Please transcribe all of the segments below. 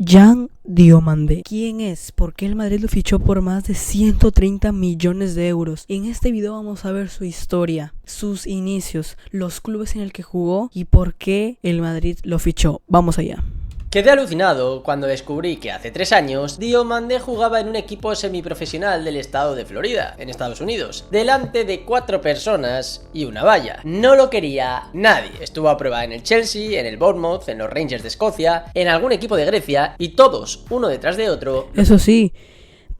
Yan Diomandé. ¿Quién es? ¿Por qué el Madrid lo fichó por más de 130 millones de euros? En este video vamos a ver su historia, sus inicios, los clubes en el que jugó y por qué el Madrid lo fichó. Vamos allá. Quedé alucinado cuando descubrí que hace 3 años Diomandé jugaba en un equipo semiprofesional del estado de Florida, en Estados Unidos, delante de 4 personas y una valla. No lo quería nadie. Estuvo a prueba en el Chelsea, en el Bournemouth, en los Rangers de Escocia, en algún equipo de Grecia y todos, uno detrás de otro. Eso sí,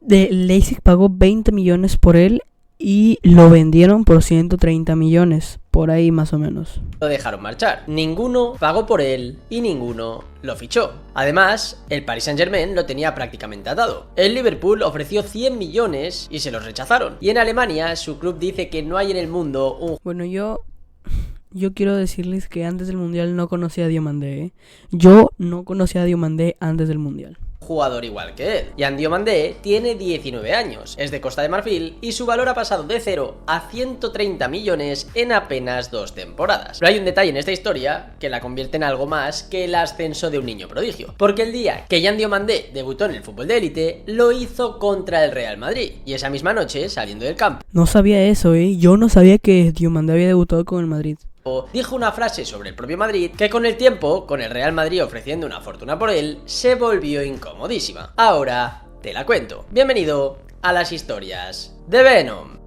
Leipzig pagó 20 millones por él y lo vendieron por 130 millones, por ahí más o menos. Lo dejaron marchar. Ninguno pagó por él y ninguno lo fichó. Además, el Paris Saint-Germain lo tenía prácticamente atado. El Liverpool ofreció 100 millones y se los rechazaron. Y en Alemania, su club dice que no hay en el mundo un... Bueno, yo quiero decirles que antes del Mundial no conocía a Diomandé, ¿eh? Yo no conocía a Diomandé antes del Mundial. Jugador igual que él. Yan Diomandé tiene 19 años, es de Costa de Marfil y su valor ha pasado de 0 a 130 millones en apenas 2 temporadas. Pero hay un detalle en esta historia que la convierte en algo más que el ascenso de un niño prodigio, porque el día que Yan Diomandé debutó en el fútbol de élite lo hizo contra el Real Madrid y esa misma noche, saliendo del campo, No sabía eso, yo no sabía que Diomandé había debutado con el Madrid. dijo una frase sobre el propio Madrid que con el tiempo, con el Real Madrid ofreciendo una fortuna por él, se volvió incomodísima. Ahora te la cuento. Bienvenido a las historias de Venom.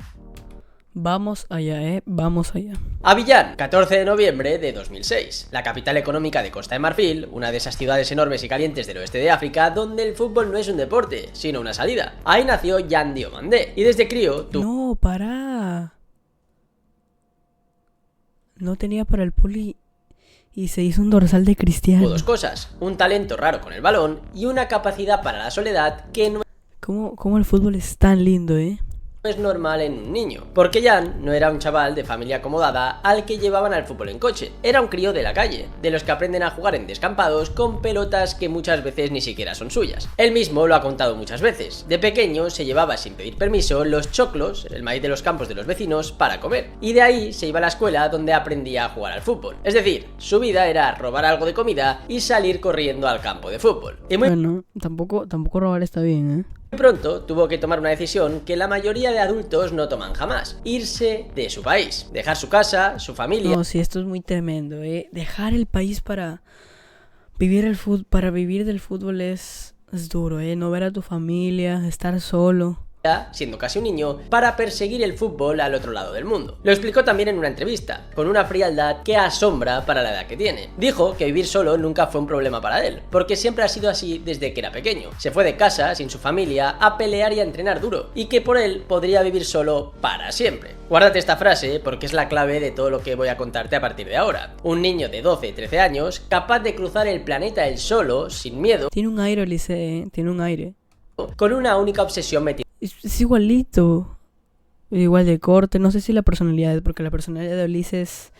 Vamos allá, vamos allá. Abiyán, 14 de noviembre de 2006. La capital económica de Costa de Marfil, una de esas ciudades enormes y calientes del oeste de África, donde el fútbol no es un deporte, sino una salida. Ahí nació Yan Diomandé, y desde crío tuvo... No, pará. No tenía para el poli y se hizo un dorsal de Cristiano. dos cosas, un talento raro con el balón y una capacidad para la soledad que no ¿Cómo el fútbol es tan lindo, es normal en un niño, porque Yan no era un chaval de familia acomodada al que llevaban al fútbol en coche, era un crío de la calle, de los que aprenden a jugar en descampados con pelotas que muchas veces ni siquiera son suyas. Él mismo lo ha contado muchas veces, de pequeño se llevaba sin pedir permiso los choclos, el maíz de los campos de los vecinos, para comer, y de ahí se iba a la escuela donde aprendía a jugar al fútbol, es decir, su vida era robar algo de comida y salir corriendo al campo de fútbol. Y Bueno, tampoco robar está bien, pronto tuvo que tomar una decisión que la mayoría de adultos no toman jamás: irse de su país, dejar su casa, su familia. No, sí, esto es muy tremendo, Dejar el país para vivir del fútbol es duro, No ver a tu familia, estar solo. Siendo casi un niño, para perseguir el fútbol al otro lado del mundo. Lo explicó también en una entrevista, con una frialdad que asombra para la edad que tiene. Dijo que vivir solo nunca fue un problema para él, porque siempre ha sido así desde que era pequeño. Se fue de casa, sin su familia, a pelear y a entrenar duro, y que por él podría vivir solo para siempre. Guárdate esta frase porque es la clave de todo lo que voy a contarte a partir de ahora. Un niño de 12-13 años, capaz de cruzar el planeta él solo, sin miedo. Tiene un aire, Elise, tiene un aire. Con una única obsesión metida Es igualito. Igual de corte. No sé si la personalidad, porque la personalidad de Ulises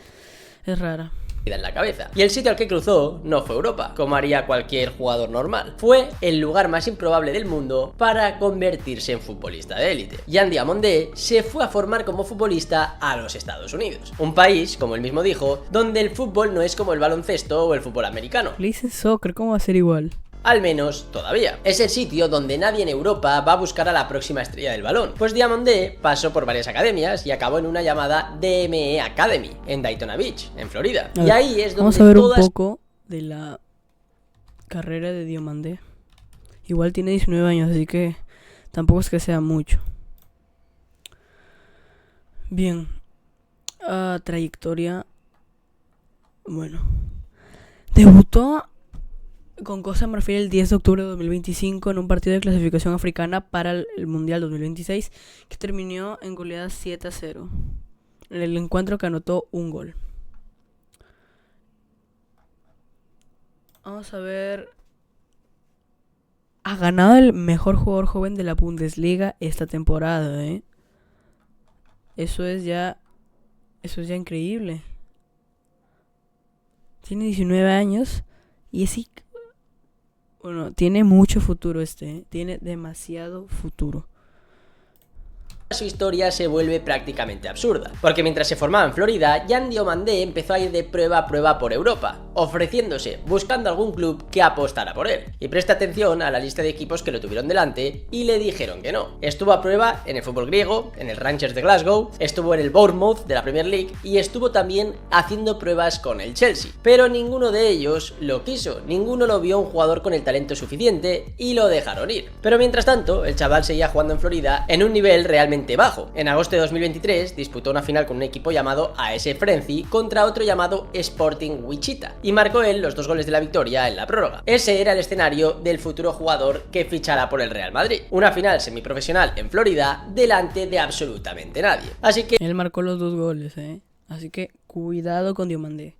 es rara. en la cabeza. Y el sitio al que cruzó no fue Europa, como haría cualquier jugador normal. Fue el lugar más improbable del mundo para convertirse en futbolista de élite. Yan Diomandé se fue a formar como futbolista a los Estados Unidos, un país, como él mismo dijo, donde el fútbol no es como el baloncesto o el fútbol americano. Le dicen soccer, ¿cómo va a ser igual? Al menos todavía. Es el sitio donde nadie en Europa va a buscar a la próxima estrella del balón. Pues Diomandé pasó por varias academias y acabó en una llamada DME Academy, en Daytona Beach, en Florida. Y ahí es donde vamos a ver un poco de la carrera de Diomandé. Igual tiene 19 años, así que tampoco es que sea mucho. Bien. Trayectoria. Bueno. Debutó con Costa de Marfil el 10 de octubre de 2025 en un partido de clasificación africana para el Mundial 2026 que terminó en goleada 7-0. En el encuentro que anotó un gol. Vamos a ver. Ha ganado el mejor jugador joven de la Bundesliga esta temporada, Eso es ya increíble. Tiene 19 años y es... Bueno, tiene mucho futuro tiene demasiado futuro. su historia se vuelve prácticamente absurda, porque mientras se formaba en Florida, Yan Diomandé empezó a ir de prueba a prueba por Europa, ofreciéndose, buscando algún club que apostara por él. Y presta atención a la lista de equipos que lo tuvieron delante y le dijeron que no. Estuvo a prueba en el fútbol griego, en el Rangers de Glasgow, estuvo en el Bournemouth de la Premier League y estuvo también haciendo pruebas con el Chelsea. Pero ninguno de ellos lo quiso, ninguno lo vio un jugador con el talento suficiente y lo dejaron ir. Pero mientras tanto, el chaval seguía jugando en Florida en un nivel realmente bajo. En agosto de 2023 disputó una final con un equipo llamado AS Frenzy contra otro llamado Sporting Wichita y marcó él los 2 goles de la victoria en la prórroga. Ese era el escenario del futuro jugador que fichará por el Real Madrid. Una final semiprofesional en Florida delante de absolutamente nadie. Así que él marcó los 2 goles, así que cuidado con Diomandé.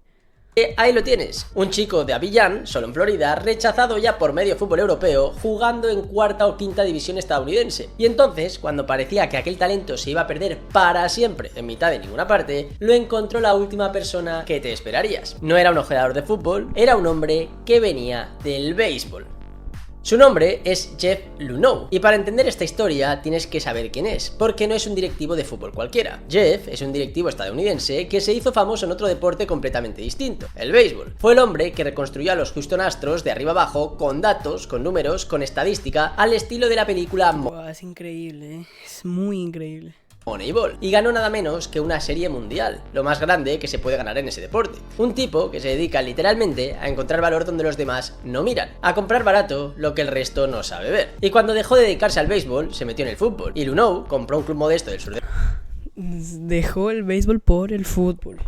Ahí lo tienes, un chico de Avillán, solo en Florida, rechazado ya por medio fútbol europeo, jugando en 4ª o 5ª división estadounidense. Y entonces, cuando parecía que aquel talento se iba a perder para siempre en mitad de ninguna parte, lo encontró la última persona que te esperarías. No era un ojeador de fútbol, era un hombre que venía del béisbol. Su nombre es Jeff Luhnow, y para entender esta historia tienes que saber quién es, porque no es un directivo de fútbol cualquiera. Jeff es un directivo estadounidense que se hizo famoso en otro deporte completamente distinto, el béisbol. Fue el hombre que reconstruyó a los Houston Astros de arriba abajo con datos, con números, con estadística, al estilo de la película Es increíble, es muy increíble. Moneyball, y ganó nada menos que una serie mundial, lo más grande que se puede ganar en ese deporte. Un tipo que se dedica literalmente a encontrar valor donde los demás no miran, a comprar barato lo que el resto no sabe ver. Y cuando dejó de dedicarse al béisbol, se metió en el fútbol, y Luhnow compró un club modesto del sur de Dejó el béisbol por el fútbol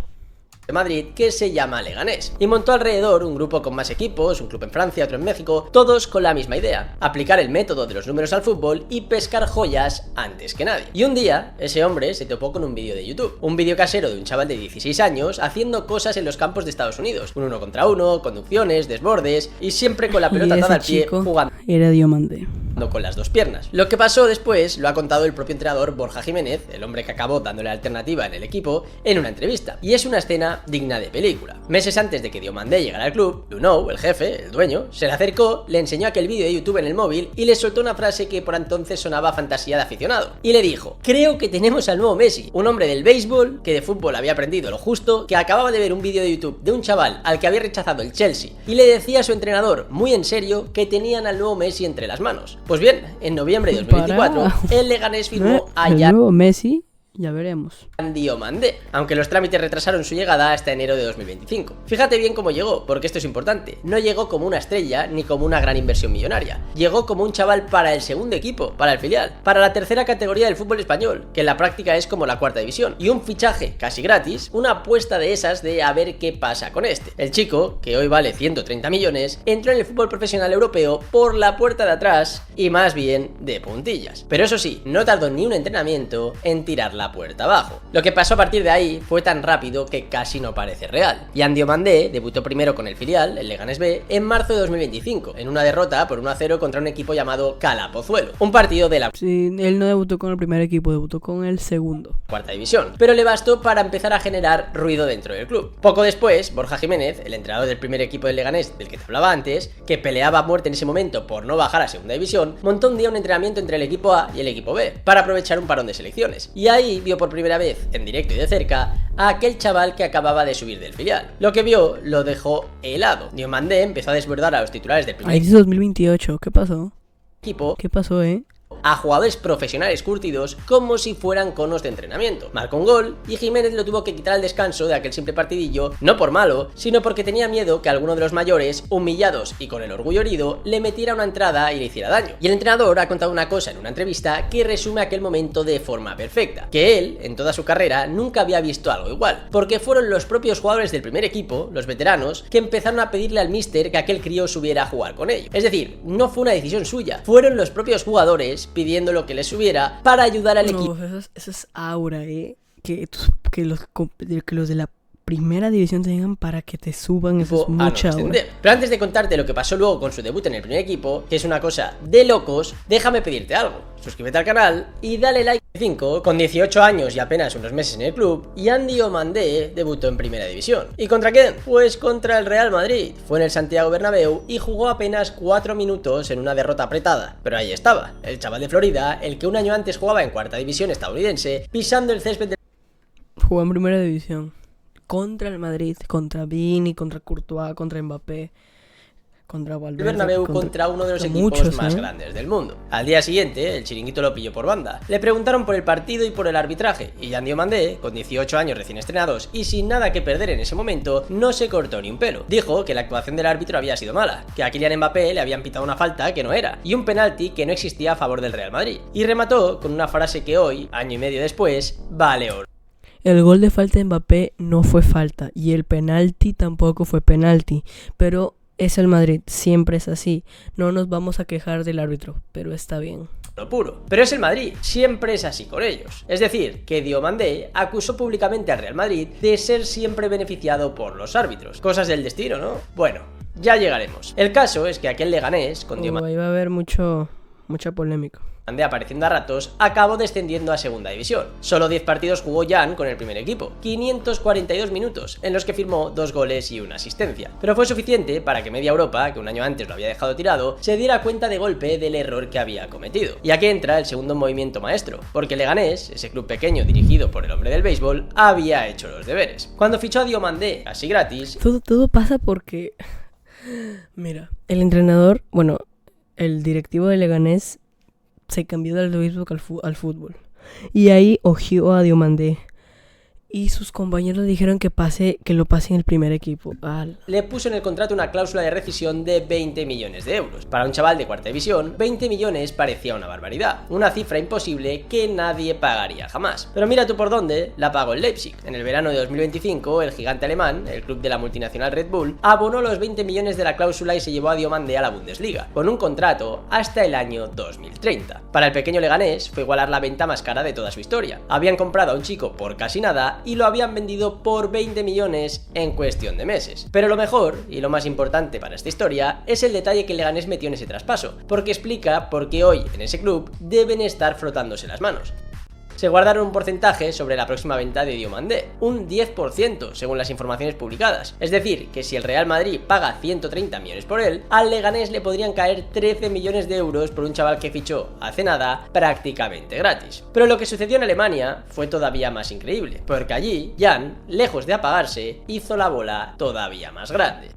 Madrid que se llama Leganés y montó alrededor un grupo con más equipos, un club en Francia, otro en México, todos con la misma idea: aplicar el método de los números al fútbol y pescar joyas antes que nadie. Y un día ese hombre se topó con un vídeo de YouTube, un vídeo casero de un chaval de 16 años haciendo cosas en los campos de Estados Unidos, un 1 contra 1, conducciones, desbordes y siempre con la pelota atada al pie, jugando era Diomandé con las 2 piernas. Lo que pasó después lo ha contado el propio entrenador Borja Jiménez, el hombre que acabó dándole alternativa en el equipo, en una entrevista, y es una escena digna de película. Meses antes de que Diomandé llegara al club, Luhnow, el jefe, el dueño, se le acercó, le enseñó aquel vídeo de YouTube en el móvil y le soltó una frase que por entonces sonaba a fantasía de aficionado, y le dijo: creo que tenemos al nuevo Messi, un hombre del béisbol que de fútbol había aprendido lo justo, que acababa de ver un vídeo de YouTube de un chaval al que había rechazado el Chelsea y le decía a su entrenador muy en serio que tenían al nuevo Messi entre las manos. Pues bien, en noviembre de 2024 el Leganés firmó a el nuevo Messi. Ya veremos. Diomandé, aunque los trámites retrasaron su llegada hasta enero de 2025. Fíjate bien cómo llegó, porque esto es importante. No llegó como una estrella ni como una gran inversión millonaria. Llegó como un chaval para el segundo equipo, para el filial, para la 3ª categoría del fútbol español, que en la práctica es como la 4ª división. Y un fichaje casi gratis, una apuesta de esas de a ver qué pasa con este. El chico, que hoy vale 130 millones, entró en el fútbol profesional europeo por la puerta de atrás y más bien de puntillas. Pero eso sí, no tardó ni un entrenamiento en tirar la puerta abajo. Lo que pasó a partir de ahí fue tan rápido que casi no parece real. Yan Diomandé debutó primero con el filial, el Leganés B, en marzo de 2025, en una derrota por 1-0 contra un equipo llamado Cala Pozuelo, un partido de la Sí, él no debutó con el primer equipo, debutó con el segundo. 4ª división, pero le bastó para empezar a generar ruido dentro del club. Poco después, Borja Jiménez, el entrenador del primer equipo del Leganés del que te hablaba antes, que peleaba a muerte en ese momento por no bajar a 2ª división, montó un día un entrenamiento entre el equipo A y el equipo B, para aprovechar un parón de selecciones. Y ahí vio por primera vez, en directo y de cerca, a aquel chaval que acababa de subir del filial. Lo que vio lo dejó helado. Diomandé empezó a desbordar a los titulares del primer Ahí es 2028, ¿qué pasó? equipo. ¿Qué pasó, A jugadores profesionales curtidos como si fueran conos de entrenamiento. Marcó un gol y Jiménez lo tuvo que quitar al descanso de aquel simple partidillo, no por malo, sino porque tenía miedo que alguno de los mayores, humillados y con el orgullo herido, le metiera una entrada y le hiciera daño. Y el entrenador ha contado una cosa en una entrevista que resume aquel momento de forma perfecta, que él, en toda su carrera, nunca había visto algo igual, porque fueron los propios jugadores del primer equipo, los veteranos, que empezaron a pedirle al míster que aquel crío subiera a jugar con ellos. Es decir, no fue una decisión suya, fueron los propios jugadores pidiendo lo que les subiera para ayudar al equipo. Eso es aura, que los de la primera división te digan para que te suban, eso es mucha aura. Pero antes de contarte lo que pasó luego con su debut en el primer equipo, que es una cosa de locos, déjame pedirte algo. Suscríbete al canal y dale like. Con 18 años y apenas unos meses en el club, Yan Diomandé debutó en Primera División. ¿Y contra quién? Pues contra el Real Madrid. Fue en el Santiago Bernabéu y jugó apenas 4 minutos en una derrota apretada. Pero ahí estaba, el chaval de Florida, el que un año antes jugaba en Cuarta División estadounidense, pisando el césped del... Jugó en Primera División. Contra el Madrid, contra Vini, contra Courtois, contra Mbappé, contra Valverde, Bernabéu contra uno de los equipos más grandes del mundo. Al día siguiente, el chiringuito lo pilló por banda. Le preguntaron por el partido y por el arbitraje, y Yan Diomandé, con 18 años recién estrenados y sin nada que perder en ese momento, no se cortó ni un pelo. Dijo que la actuación del árbitro había sido mala, que a Kylian Mbappé le habían pitado una falta que no era, y un penalti que no existía a favor del Real Madrid. Y remató con una frase que hoy, año y medio después, vale oro. El gol de falta de Mbappé no fue falta, y el penalti tampoco fue penalti, pero... es el Madrid, siempre es así. No nos vamos a quejar del árbitro, pero está bien. Lo puro. Pero es el Madrid, siempre es así con ellos. Es decir, que Diomandé acusó públicamente al Real Madrid de ser siempre beneficiado por los árbitros. Cosas del destino, ¿no? Bueno, ya llegaremos. El caso es que aquel Leganés con Diomandé... Ahí va a haber mucha polémica. Apareciendo a ratos, acabó descendiendo a Segunda División. Solo 10 partidos jugó Yan con el primer equipo, 542 minutos, en los que firmó 2 goles y una asistencia. Pero fue suficiente para que media Europa, que un año antes lo había dejado tirado, se diera cuenta de golpe del error que había cometido. Y aquí entra el segundo movimiento maestro, porque Leganés, ese club pequeño dirigido por el hombre del béisbol, había hecho los deberes. Cuando fichó a Diomandé, así gratis... Todo pasa porque... Mira, el entrenador, bueno, el directivo de Leganés se cambió del béisbol al fútbol. Y ahí ojió a Diomandé. Y sus compañeros dijeron que lo pase en el primer equipo. Le puso en el contrato una cláusula de rescisión de 20 millones de euros. Para un chaval de Cuarta División, 20 millones parecía una barbaridad. Una cifra imposible que nadie pagaría jamás. Pero mira tú por dónde la pagó el Leipzig. En el verano de 2025, el gigante alemán, el club de la multinacional Red Bull, abonó los 20 millones de la cláusula y se llevó a Diomandé a la Bundesliga, con un contrato hasta el año 2030. Para el pequeño Leganés fue igualar la venta más cara de toda su historia. Habían comprado a un chico por casi nada y lo habían vendido por 20 millones en cuestión de meses. Pero lo mejor, y lo más importante para esta historia, es el detalle que el Leganés metió en ese traspaso, porque explica por qué hoy en ese club deben estar frotándose las manos. Se guardaron un porcentaje sobre la próxima venta de Diomandé, un 10% según las informaciones publicadas. Es decir, que si el Real Madrid paga 130 millones por él, al Leganés le podrían caer 13 millones de euros por un chaval que fichó hace nada prácticamente gratis. Pero lo que sucedió en Alemania fue todavía más increíble, porque allí Yan, lejos de apagarse, hizo la bola todavía más grande.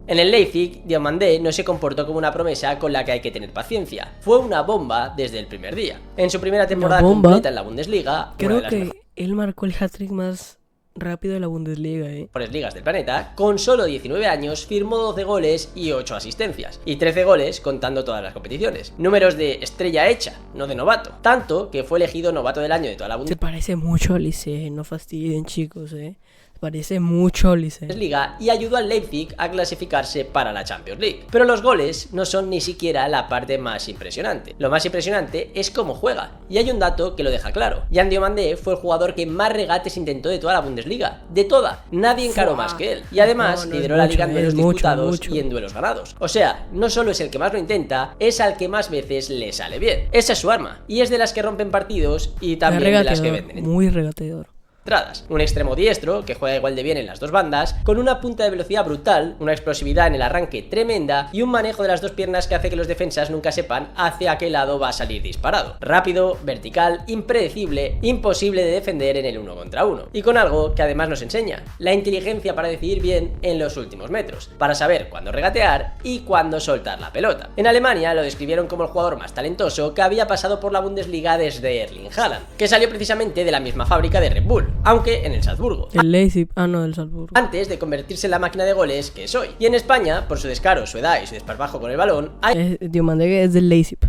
En el Leipzig, Diomandé no se comportó como una promesa con la que hay que tener paciencia. Fue una bomba desde el primer día. En su primera temporada completa en la Bundesliga, creo que él marcó el hat-trick más rápido de la Bundesliga, mejores ligas del planeta, con solo 19 años firmó 12 goles y 8 asistencias, y 13 goles contando todas las competiciones. Números de estrella hecha, no de novato. Tanto que fue elegido novato del año de toda la Bundesliga. Se parece mucho a Olise, no fastidien chicos, Parece mucho Olise. Y ayudó al Leipzig a clasificarse para la Champions League. Pero los goles no son ni siquiera la parte más impresionante. Lo más impresionante es cómo juega. Y hay un dato que lo deja claro. Yan Diomandé fue el jugador que más regates intentó de toda la Bundesliga. De toda. Nadie encaró más que él. Y además lideró la liga en duelos disputados y en duelos ganados. O sea, no solo es el que más lo intenta, es al que más veces le sale bien. Esa es su arma. Y es de las que rompen partidos y también de las que venden. Muy regateador. Un extremo diestro, que juega igual de bien en las dos bandas, con una punta de velocidad brutal, una explosividad en el arranque tremenda y un manejo de las dos piernas que hace que los defensas nunca sepan hacia qué lado va a salir disparado. Rápido, vertical, impredecible, imposible de defender en el 1 contra 1. Y con algo que además nos enseña, la inteligencia para decidir bien en los últimos metros, para saber cuándo regatear y cuándo soltar la pelota. En Alemania lo describieron como el jugador más talentoso que había pasado por la Bundesliga desde Erling Haaland, que salió precisamente de la misma fábrica de Red Bull, aunque en el Salzburgo. El Leipzig, no, del Salzburgo. Antes de convertirse en la máquina de goles que es hoy. Y en España, por su descaro, su edad y su desparpajo con el balón, hay Diomandé es del Leipzig.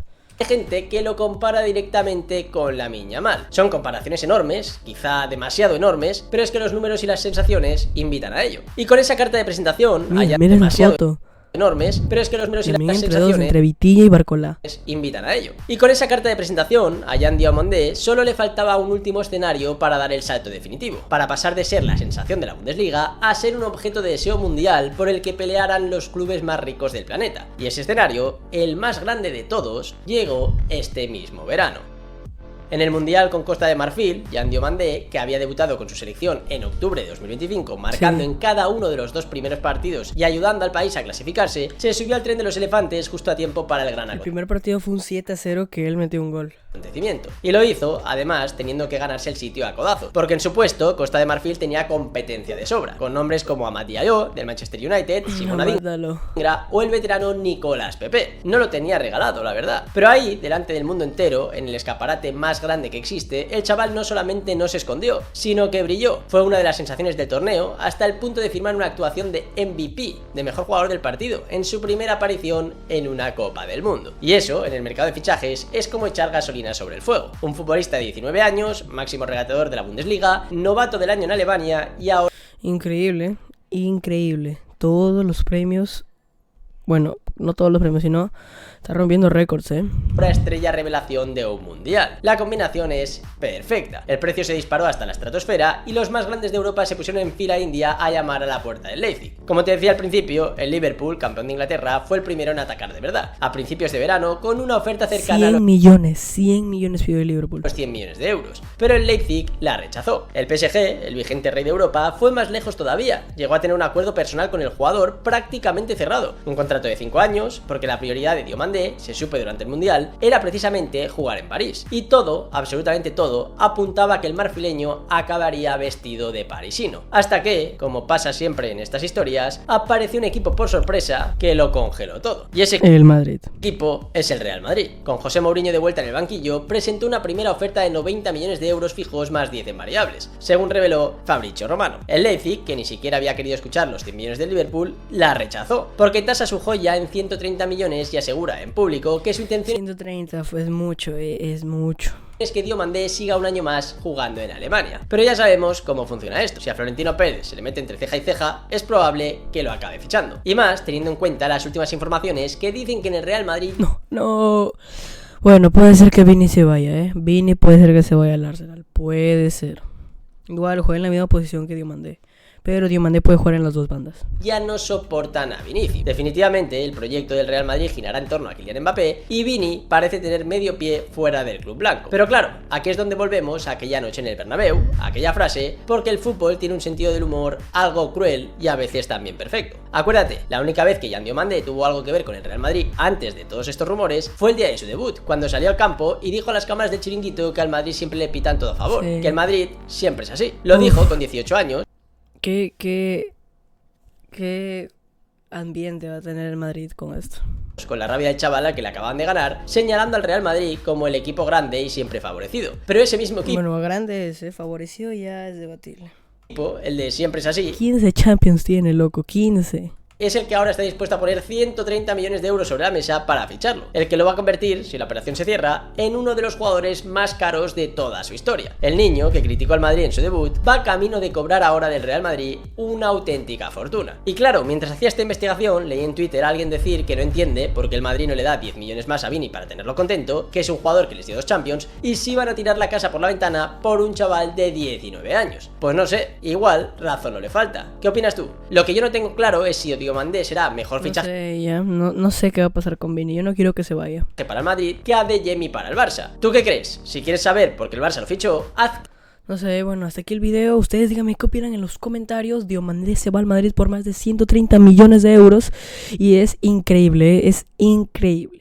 gente que lo compara directamente con Lamine Yamal. Son comparaciones enormes, quizá demasiado enormes, pero es que los números y las sensaciones invitan a ello. Y con esa carta de presentación, mira demasiado la foto. Enormes, pero es que los números y las sensaciones entre Vitilla y Barcola invitan a ello. Y con esa carta de presentación a Yan Diomandé solo le faltaba un último escenario para dar el salto definitivo, para pasar de ser la sensación de la Bundesliga a ser un objeto de deseo mundial por el que pelearan los clubes más ricos del planeta. Y ese escenario, el más grande de todos, llegó este mismo verano. En el Mundial con Costa de Marfil, Jan Diomandé, que había debutado con su selección en octubre de 2025, marcando en cada uno de los 2 primeros partidos y ayudando al país a clasificarse, se subió al tren de los elefantes justo a tiempo para el gran El primer partido fue un 7-0 que él metió un gol. acontecimiento. Y lo hizo, además, teniendo que ganarse el sitio a codazo, porque en su puesto, Costa de Marfil tenía competencia de sobra, con nombres como Amad Diallo, del Manchester United, Simona Dingra o el veterano Nicolás Pepe. No lo tenía regalado, la verdad. Pero ahí, delante del mundo entero, en el escaparate más grande que existe, el chaval no solamente no se escondió, sino que brilló. Fue una de las sensaciones del torneo, hasta el punto de firmar una actuación de MVP, de mejor jugador del partido, en su primera aparición en una Copa del Mundo. Y eso, en el mercado de fichajes, es como echar gasolina sobre el fuego. Un futbolista de 19 años, máximo regateador de la Bundesliga, novato del año en Alemania y ahora... Increíble, increíble. Todos los premios, bueno, no todos los premios, sino está rompiendo récords, estrella revelación de un mundial. La combinación es perfecta. El precio se disparó hasta la estratosfera y los más grandes de Europa se pusieron en fila india a llamar a la puerta del Leipzig. Como te decía al principio, el Liverpool, campeón de Inglaterra, fue el primero en atacar de verdad, a principios de verano, con una oferta cercana a los 100 millones pidió el Liverpool. 100 millones de euros. Pero el Leipzig la rechazó. El PSG, el vigente rey de Europa, fue más lejos todavía. Llegó a tener un acuerdo personal con el jugador prácticamente cerrado. Un contrato de 5 años, porque la prioridad de Diomandé, se supo durante el Mundial, era precisamente jugar en París. Y todo, absolutamente todo, apuntaba a que el marfileño acabaría vestido de parisino. Hasta que, como pasa siempre en estas historias, apareció un equipo por sorpresa que lo congeló todo. Y ese el Madrid. Equipo es el Real Madrid. Con José Mourinho de vuelta en el banquillo, presentó una primera oferta de 90 millones de euros fijos más 10 en variables, según reveló Fabrizio Romano. El Leipzig, que ni siquiera había querido escuchar los 100 millones del Liverpool, la rechazó, porque tasa su joya en 130 millones y asegura en público que su intención 130 es mucho, es mucho. Es que Diomandé siga un año más jugando en Alemania. Pero ya sabemos cómo funciona esto. Si a Florentino Pérez se le mete entre ceja y ceja, es probable que lo acabe fichando. Y más teniendo en cuenta las últimas informaciones que dicen que en el Real Madrid... No. Bueno, puede ser que Vini se vaya, Vini puede ser que se vaya al Arsenal. Puede ser. Igual juega en la misma posición que Diomandé. Pero Diomandé puede jugar en las dos bandas. Ya no soportan a Vinicius. Definitivamente el proyecto del Real Madrid girará en torno a Kylian Mbappé y Vini parece tener medio pie fuera del club blanco. Pero claro, aquí es donde volvemos a aquella noche en el Bernabéu, a aquella frase, porque el fútbol tiene un sentido del humor algo cruel y a veces también perfecto. Acuérdate, la única vez que Jan Diomandé tuvo algo que ver con el Real Madrid antes de todos estos rumores fue el día de su debut, cuando salió al campo y dijo a las cámaras del chiringuito que al Madrid siempre le pitan todo a favor, que el Madrid siempre es así. Lo dijo con 18 años. ¿Qué ambiente va a tener el Madrid con esto? Con la rabia del chaval al que le acaban de ganar, señalando al Real Madrid como el equipo grande y siempre favorecido. Pero ese mismo equipo... Bueno, grande es, favorecido ya es debatible. El de siempre es así. 15 Champions tiene, loco, 15. Es el que ahora está dispuesto a poner 130 millones de euros sobre la mesa para ficharlo. El que lo va a convertir, si la operación se cierra, en uno de los jugadores más caros de toda su historia. El niño, que criticó al Madrid en su debut, va camino de cobrar ahora del Real Madrid una auténtica fortuna. Y claro, mientras hacía esta investigación, leí en Twitter a alguien decir que no entiende por qué el Madrid no le da 10 millones más a Vini para tenerlo contento, que es un jugador que les dio 2 Champions, y si van a tirar la casa por la ventana por un chaval de 19 años. Pues no sé, igual razón no le falta. ¿Qué opinas tú? Lo que yo no tengo claro es si Diomandé será mejor fichaje no sé qué va a pasar con Vini. Yo no quiero que se vaya para el Madrid que Adeyemi para el Barça. ¿Tú qué crees? Si quieres saber por qué el Barça lo fichó, haz... No sé, bueno, hasta aquí el video. Ustedes díganme qué opinan en los comentarios. Diomandé se va al Madrid por más de 130 millones de euros y es increíble, es increíble.